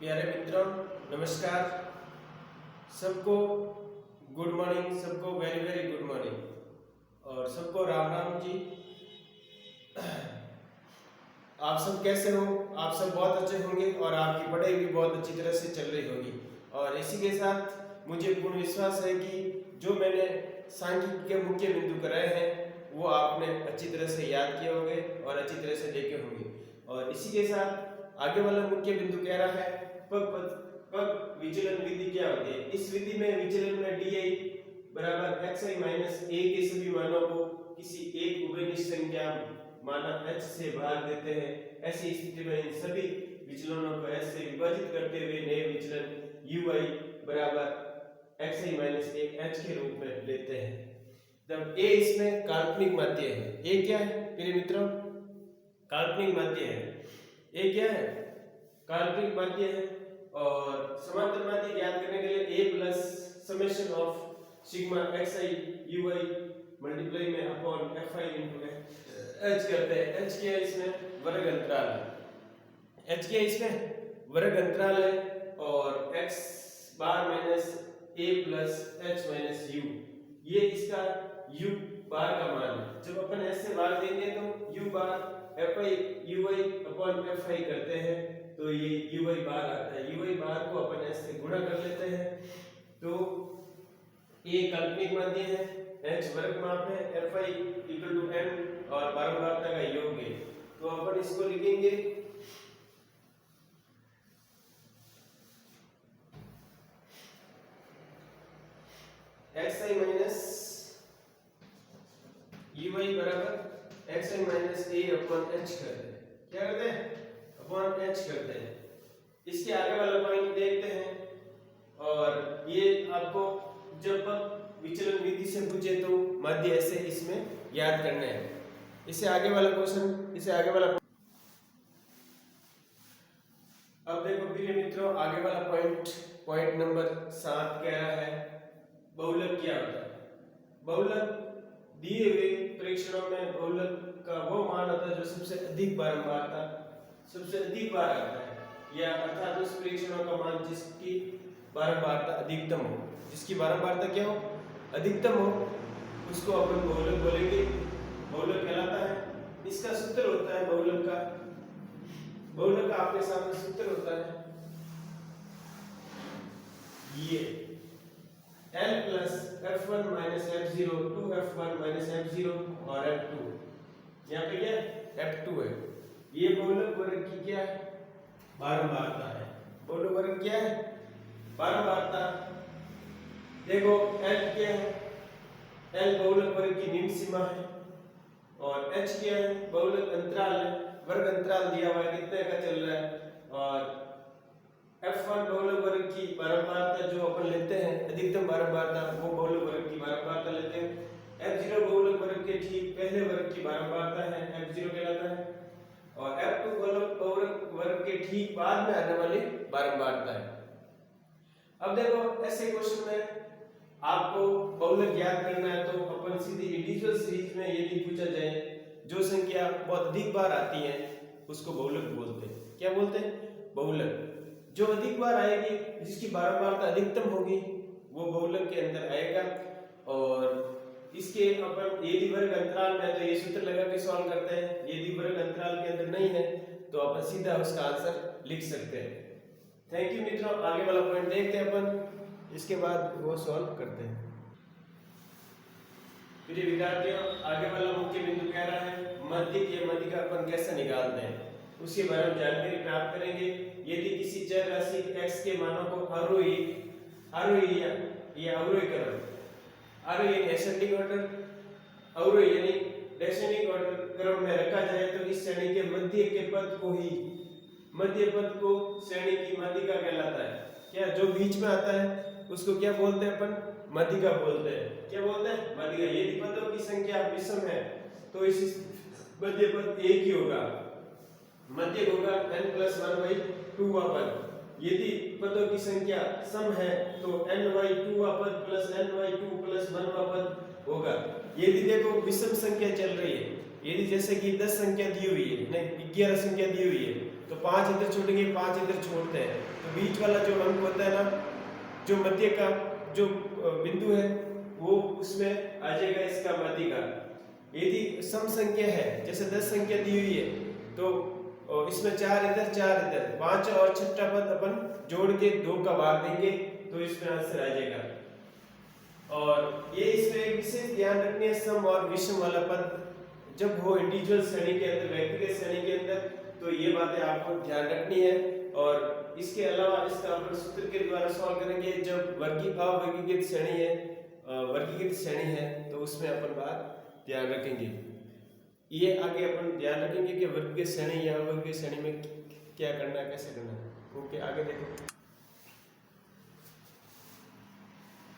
प्यारे मित्रों, नमस्कार। सबको गुड मॉर्निंग, सबको वेरी वेरी गुड मॉर्निंग और सबको राम राम जी। आप सब कैसे हो? आप सब बहुत अच्छे होंगे और आपकी पढ़ाई भी बहुत अच्छी तरह से चल रही होगी। और इसी के साथ मुझे पूर्ण विश्वास है कि जो मैंने सांख्यिकी के मुख्य बिंदु कराए हैं वो आपने अच्छी तरह से याद किए होंगे और अच्छी तरह से देखे होंगे। और इसी के साथ आगे वाला मुख्य बिंदु कह रहा है पग विचलन विधि क्या होती है। इस विधि में विचलन में di बराबर xi माइनस a के सभी मानों को किसी एक उभयनिष्ठ संख्या माना h से भाग देते हैं। ऐसी स्थिति में इन सभी विचलनों को h से विभाजित करते हुए नए विचलन ui बराबर xi माइनस a h के रूप में लेते हैं। जब a इसमें काल्पनिक माध्य है। a क्या है प्रिय मित्रों? काल्पनिक माध्य है। a क्या है? काल्पनिक माध्य है। और समांतर माध्य ज्ञात करने के लिए a plus summation of sigma xi ui multiply में अपॉन fi इनटू h करते हैं। h क्या है? इसमें वर्ग अंतराल है। h क्या है? इसमें वर्ग अंतराल है। और x bar minus a plus h minus u, ये इसका u बार का मान है। जब अपन s से भाग देंगे तो u बार fi ui अपॉन fi करते हैं तो ये ui बार आता है। ui बार को अपन s से गुणा कर लेते हैं तो ये काल्पनिक माध्य है। h वर्ग माप है, fi इक्वल टू m और बारंबारता का योग है। तो अपन इसको लिखेंगे xi माइनस ui बराबर xi minus a upon h करते हैं। क्या करते हैं? अपॉन h करते हैं। इसके आगे वाला पॉइंट देखते हैं। और ये आपको जब विचलन विधि से पूछे तो माध्य ऐसे इसमें याद करने हैं। इससे आगे वाला क्वेश्चन, इससे आगे वाला अब देखो प्रिय मित्रों, आगे वाला पॉइंट नंबर 7 कह रहा है बहुलक क्या होता है। बहुलक दिए हुए परीक्षणों में बहुलक का वो मान होता है जो सबसे अधिक बारंबारता सबसे अधिक बार आता है, या अर्थात उस परीक्षणों का मान जिसकी बारंबारता अधिकतम हो। जिसकी बारंबारता क्या हो? अधिकतम हो, उसको अपन बहुलक बोलेंगे। बहुलक कहलाता है। इसका सूत्र होता है बहुलक का आपके सामने सूत्र होता है ये L plus f1 minus f0 2f1 minus f0 और f2। यहाँ पे क्या f2 है। ये बहुलक वर्ग की क्या है? बारंबारता है। बहुलक वर्ग क्या है? बारंबारता। देखो L क्या है? L बहुलक वर्ग की निम्न सीमा है। और H क्या है? बहुलक अंतराल है। वर्ग अंतराल दिया हुआ है कितने का चल रहा है। और f1 बहुलक वर्ग की बारंबारता जो अपन लेते हैं अधिकतम बारंबारता, वो बहुलक वर्ग की बारंबारता लेते हैं। f0 बहुलक वर्ग के ठीक पहले वर्ग की बारंबारता है, f0 कहलाता है। और f2 बहुलक वर्ग के ठीक बाद में आने वाली बारंबारता है। अब देखो ऐसे क्वेश्चन में आपको बहुलक ज्ञात करना है तो अपन सीधी इंडिविजुअल सीरीज में यदि पूछा जाए जो संख्या बहुत अधिक बार आती है उसको बहुलक बोलते हैं। क्या बोलते हैं? बहुलक। जो अधिक बार आएगी, जिसकी बारंबारता अधिकतम होगी, वो बहुलक के अंदर आएगा। और इसके अपन यदि वर्ग अंतराल में तो ये सूत्र लगा के सॉल्व करते हैं। यदि वर्ग अंतराल के अंदर नहीं है तो अपन सीधा उसका आंसर लिख सकते हैं। थैंक यू मित्रों। आगे वाला पॉइंट देखते हैं अपन, इसके बाद वो सॉल्व करते हैं। प्रिय विद्यार्थियों, आगे वाला मुख्य बिंदु कह रहा है मध्य के मध्य का अपन कैसे निकालते हैं उसके बारे में जानकारी प्राप्त करेंगे। यदि किसी चर राशि x के मानों को आरोही या अवरोही क्रम एसेंडिंग ऑर्डर, अवरोही यानी डिसेंडिंग ऑर्डर क्रम में रखा जाए तो इस श्रेणी के मध्य के पद को श्रेणी की माध्यिका कहलाता है। क्या जो बीच में आता है उसको क्या बोलते हैं? अपन माध्यिका बोलते हैं। क्या बोलते हैं? माध्यिका। यदि पदों की संख्या विषम है तो इस मध्य पद एक ही होगा। मध्य होगा n+1/2 पद। यदि पदों की संख्या सम है तो n/2 पद प्लस n/2+1 पद होगा। यदि देखो विषम संख्या चल रही है, यदि जैसे कि 10 संख्या दी हुई है, नहीं 11 संख्या दी हुई है तो 5 इधर छोड़ेंगे, 5 इधर छोड़ते हैं, तो बीच वाला जो अंक होता है ना, जो मध्य का जो बिंदु है वो उसमें आ जाएगा इसका मध्य का। यदि सम संख्या है, जैसे 10 संख्या दी हुई है, तो इसमें 4 इधर 4 इधर, 5 और छठा पद अपन जोड़ के 2 का भाग देंगे तो इसमें आंसर आ जाएगा। और ये इसमें एक विशेष ध्यान रखनी है, सम और विषम वाला पद जब हो इंडिविजुअल श्रेणी के अंदर, व्यक्तिगत श्रेणी के अंदर, तो ये बातें आपको ध्यान रखनी है। और इसके अलावा इसका अपन सूत्र के द्वारा सॉल्व करेंगे। जब अवर्गीकृत श्रेणी है, वर्गीकृत श्रेणी है, तो उसमें अपन बात ध्यान रखेंगे। ये आगे अपन ध्यान रखेंगे कि वर्गीकृत श्रेणी या अवर्गीकृत श्रेणी में क्या करना है, कैसे करना है। ओके, आगे देखो।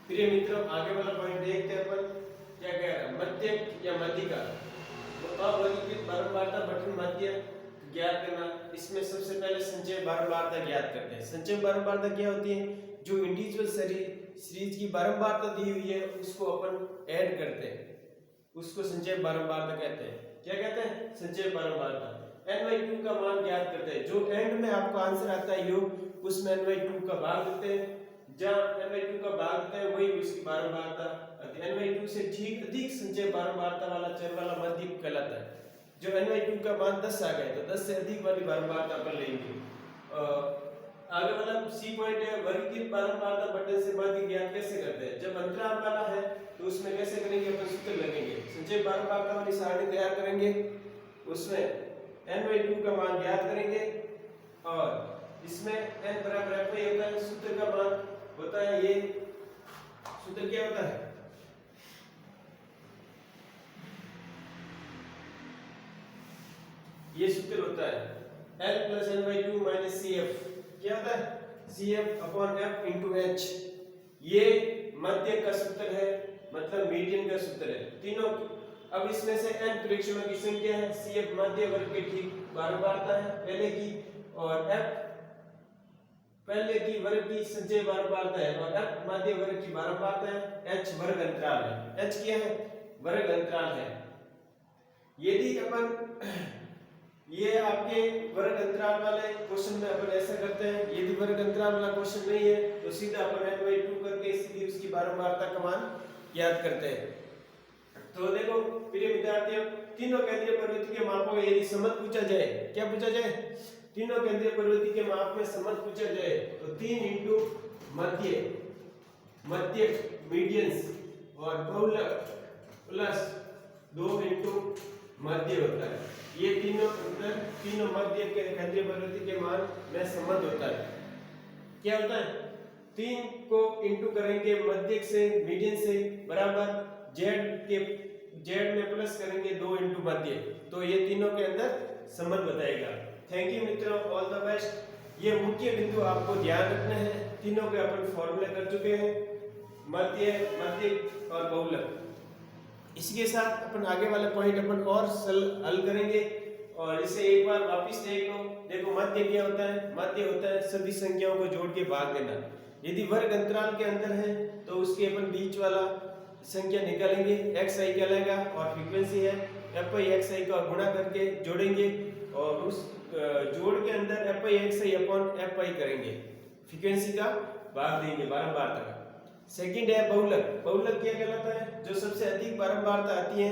प्रिय मित्रों, आगे वाला पॉइंट देखते हैं अपन क्या कह रहा है, मध्यक या मध्यिका। अवर्गीकृत बारंबारता बटन मध्य ज्ञात करना। इसमें सबसे पहले संचय बारंबारता ज्ञात करते हैं। संचय बारंबारता क्या होती है, जो इंडिविजुअल सीरीज की बारंबारता दी हुई है उसको अपन ऐड करते हैं, उसको संचय बारंबारता कहते हैं। क्या कहते हैं, संचय बारंबारता। n/2 का मान ज्ञात करते हैं। जो एंड में आपको आंसर आता है योग, उसमें n/2 का भाग देते हैं। जहां n/2 का भाग देते हैं वही उसकी बारंबारता। n/2 से ठीक अधिक संचय बारंबारता वाला चर वाला मध्यक कहलाता है। जो n/2 का मान 10 आ गया तो 10 से अधिक वाली बारंबारता अपन लेंगे। आगे वाला सी पॉइंट है, वर्गीकृत बारंबारता बटन से मध्य ज्ञात कैसे करते हैं। जब अंतराल वाला है तो उसमें कैसे करेंगे, अपन सूत्र लगेंगे, संचय बारंबारता वाली सारणी तैयार करेंगे, उसमें n/2 का मान ज्ञात करेंगे और इसमें n बराबर f होता है। सूत्र का मान होता है, ये सूत्र क्या होता है, ये सूत्र होता है L + n/2 - CF। क्या होता है, CF upon F into H। ये मध्य का सूत्र है, मतलब मीडियन का सूत्र है तीनों। अब इसमें से n प्रेक्षणों की संख्या है, CF मध्य वर्ग के ठीक बारंबारता है पहले की, और F पहले की वर्ग की संचय बारंबारता है, और F मध्य वर्ग की बारंबारता है। H वर्ग अंतराल है। H क्या है, वर्ग अंतराल है। यदि अपन ये आपके वर्ग अंतराल वाले क्वेश्चन में अपन ऐसा करते हैं, यदि वर्ग अंतराल वाला क्वेश्चन नहीं है तो सीधा अपन n/2 करके सीधी उसकी बारंबारता का मान याद करते हैं। तो देखो प्रिय विद्यार्थियों, तीनों केंद्रीय प्रवृत्ति के मापों में यदि समत पूछा जाए, क्या पूछा जाए, तीनों केंद्रीय प्रवृत्ति के माप में समत पूछा जाए तो 3 इंटू मध्य मीडियंस और बहुलक प्लस 2 इंटू मध्य होता है। ये तीनों मध्य के केंद्रीय प्रवृत्ति के मान में संबंध होता है। क्या होता है, 3 को इंटू करेंगे मध्य से, मीडियन से, बराबर z में प्लस करेंगे 2 इंटू मध्य, तो ये तीनों के अंदर संबंध बताएगा। थैंक यू मित्रों, ऑल द बेस्ट। ये मुख्य बिंदु आपको ध्यान रखना है। तीनों के अपन फॉर्मूले कर चुके हैं, मध्य और बहुलक। इसी के साथ अपन आगे वाला पॉइंट अपन और हल करेंगे, और इसे एक बार वापस देख लो। देखो मध्य क्या होता है, मध्य होता है सभी संख्याओं को जोड़ के भाग देना। यदि वर्ग अंतराल के अंदर है तो उसके अपन बीच वाला संख्या निकालेंगे, xi कहलाएगा, और फ्रीक्वेंसी है fi xi का गुणा करके जोड़ेंगे, और उस जोड़ के अंदर fi xi अपॉन fi करेंगे, फ्रीक्वेंसी का भाग देंगे बारंबारता का। सेकंड है बहुलक। बहुलक क्या कहलाता है, जो सबसे अधिक बारंबारता आती है